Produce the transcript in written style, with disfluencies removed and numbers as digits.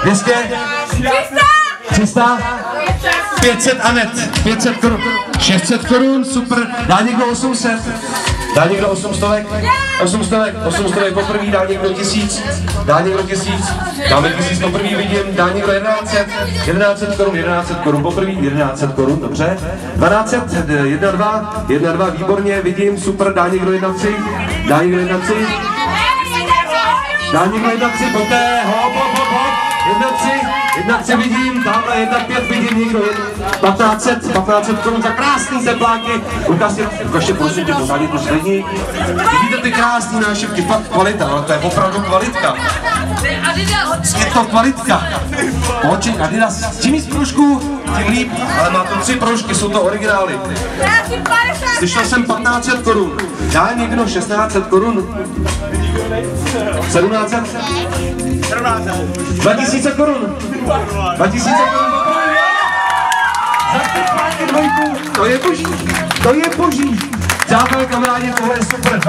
200? 300? 500 Anet, 500 korun, 600 korun, super, dá někdo 800? Dá někdo 800? 800 poprvé, dá někdo 1000? Dá někdo 1000? Dáme 1000 poprvé, vidím, dá někdo 1100 korun poprvé, 1100 korun, dobře. 1200, 1, 2, výborně, vidím, super, dá někdo 1,3? Dá někdo 1,3? Dá někdo 1,3, pojďte, hop, 1,3 vidím, tamhle 1,5 vidím někdo, 1500 korun za krásný tepláky. Ukažte prosím tě, pořádně to slední. Vidíte ty krásný nášivky, fakt kvalita, ale to je opravdu kvalitka. Je to kvalitka. Oči, Adidas, čím víc proužků, tím líp, ale má to 3 proužky, jsou to originály. Slyšel jsem 1500 korun, dá někdo 1600 korun? 1700? 2000 korun. 2000 korun. Za tepláky dvojku. To je boží. Přátelé, kamarádi, tohle je super.